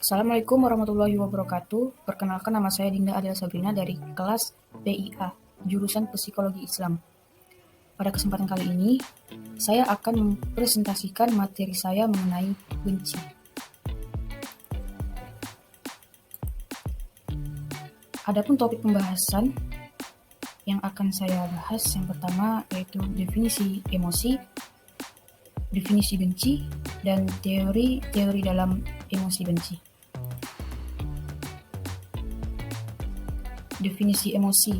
Assalamualaikum warahmatullahi wabarakatuh. Perkenalkan, nama saya Dinda Adela Sabrina dari kelas PIA, jurusan Psikologi Islam. Pada kesempatan kali ini, saya akan mempresentasikan materi saya mengenai benci. Adapun topik pembahasan yang akan saya bahas yang pertama yaitu definisi emosi, definisi benci, dan teori-teori dalam emosi benci. Definisi emosi.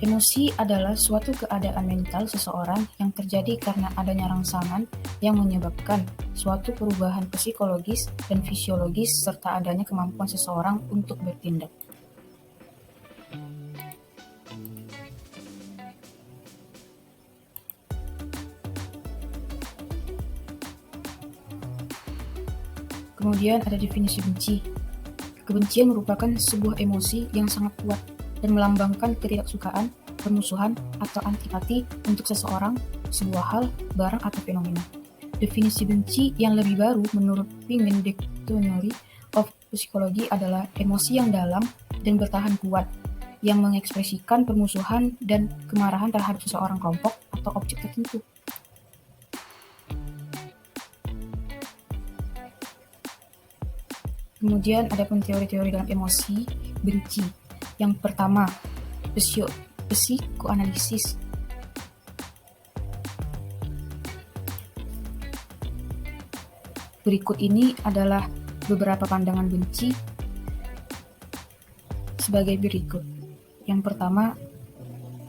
Emosi adalah suatu keadaan mental seseorang yang terjadi karena adanya rangsangan yang menyebabkan suatu perubahan psikologis dan fisiologis serta adanya kemampuan seseorang untuk bertindak. Kemudian ada definisi benci. Kebencian merupakan sebuah emosi yang sangat kuat dan melambangkan ketidaksukaan, permusuhan, atau antipati untuk seseorang, sebuah hal, barang, atau fenomena. Definisi benci yang lebih baru menurut Penguin Dictionary of Psychology adalah emosi yang dalam dan bertahan kuat, yang mengekspresikan permusuhan dan kemarahan terhadap seseorang, kelompok, atau objek tertentu. Kemudian ada pun teori-teori dalam emosi benci. Yang pertama, psikoanalisis. Berikut ini adalah beberapa pandangan benci sebagai berikut. Yang pertama,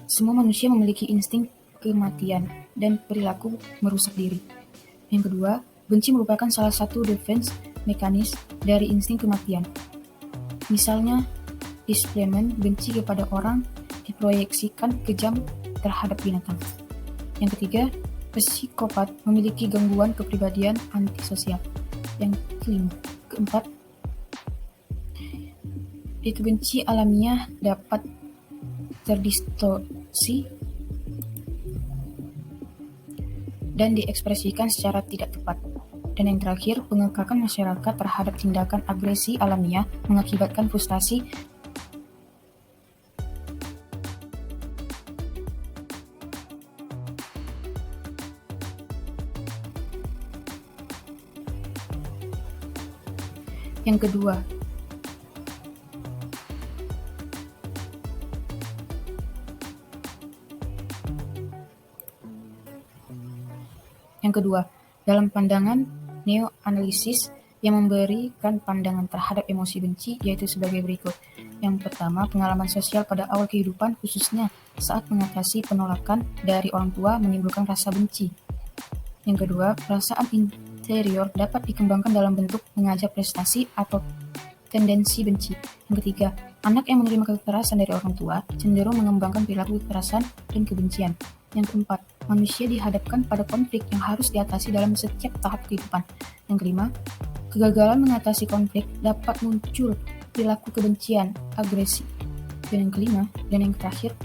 semua manusia memiliki insting kematian dan perilaku merusak diri. Yang kedua, benci merupakan salah satu defense mekanis dari insting kematian. Misalnya, displacement benci kepada orang diproyeksikan kejam terhadap binatang. Yang ketiga, psikopat memiliki gangguan kepribadian antisosial. Yang keempat, itu benci alamiah dapat terdistorsi dan diekspresikan secara tidak tepat. Dan yang terakhir, pengekakan masyarakat terhadap tindakan agresi alamiah mengakibatkan frustasi yang kedua. Dalam pandangan neo-analisis yang memberikan pandangan terhadap emosi benci yaitu sebagai berikut. Yang pertama, pengalaman sosial pada awal kehidupan khususnya saat mengatasi penolakan dari orang tua menimbulkan rasa benci. Yang kedua, perasaan interior dapat dikembangkan dalam bentuk mengajak prestasi atau tendensi benci. Yang ketiga, anak yang menerima kekerasan dari orang tua cenderung mengembangkan perilaku kekerasan dan kebencian. Yang keempat, manusia dihadapkan pada konflik yang harus diatasi dalam setiap tahap kehidupan. Yang kelima, kegagalan mengatasi konflik dapat muncul perilaku kebencian, agresi. Dan yang kelima, dan yang terakhir,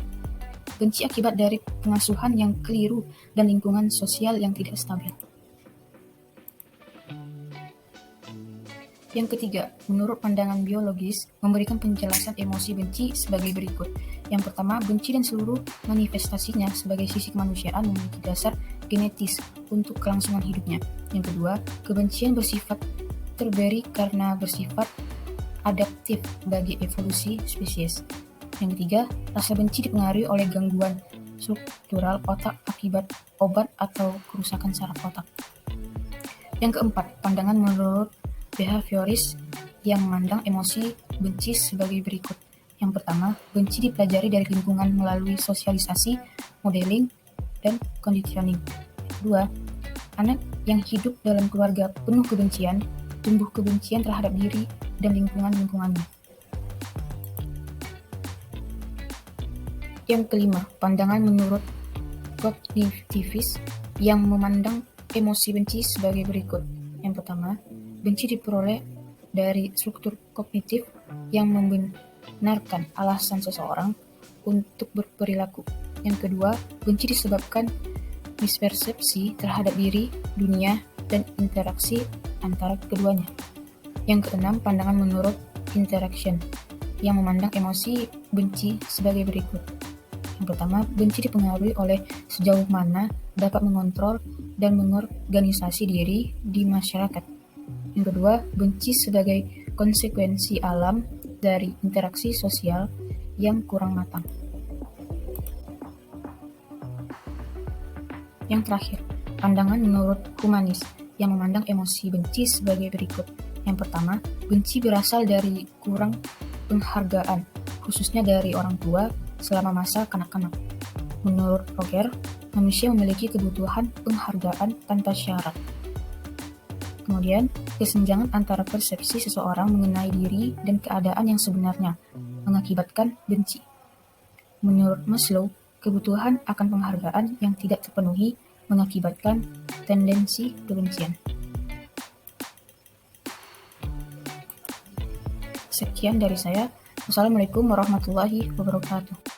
benci akibat dari pengasuhan yang keliru dan lingkungan sosial yang tidak stabil. Yang ketiga, menurut pandangan biologis, memberikan penjelasan emosi benci sebagai berikut. Yang pertama, benci dan seluruh manifestasinya sebagai sisi kemanusiaan memiliki dasar genetis untuk kelangsungan hidupnya. Yang kedua, kebencian bersifat terberi karena bersifat adaptif bagi evolusi spesies. Yang ketiga, rasa benci dipengaruhi oleh gangguan struktural otak akibat obat atau kerusakan saraf otak. Yang keempat, pandangan menurut behavioris yang memandang emosi benci sebagai berikut. Yang pertama, benci dipelajari dari lingkungan melalui sosialisasi, modeling, dan conditioning. Kedua, anak yang hidup dalam keluarga penuh kebencian, tumbuh kebencian terhadap diri dan lingkungannya. Yang kelima, pandangan menurut kognitivis yang memandang emosi benci sebagai berikut. Yang pertama, benci diperoleh dari struktur kognitif yang membenarkan alasan seseorang untuk berperilaku. Yang kedua, benci disebabkan mispersepsi terhadap diri, dunia, dan interaksi antara keduanya. Yang keenam, pandangan menurut interaction, yang memandang emosi benci sebagai berikut. Yang pertama, benci dipengaruhi oleh sejauh mana dapat mengontrol dan mengorganisasi diri di masyarakat. Yang kedua, benci sebagai konsekuensi alam dari interaksi sosial yang kurang matang. Yang terakhir, pandangan menurut humanis, yang memandang emosi benci sebagai berikut. Yang pertama, benci berasal dari kurang penghargaan, khususnya dari orang tua selama masa kanak-kanak. Menurut Roger, manusia memiliki kebutuhan penghargaan tanpa syarat. Kemudian, kesenjangan antara persepsi seseorang mengenai diri dan keadaan yang sebenarnya mengakibatkan benci. Menurut Maslow, kebutuhan akan penghargaan yang tidak terpenuhi mengakibatkan tendensi kebencian. Sekian dari saya. Wassalamualaikum warahmatullahi wabarakatuh.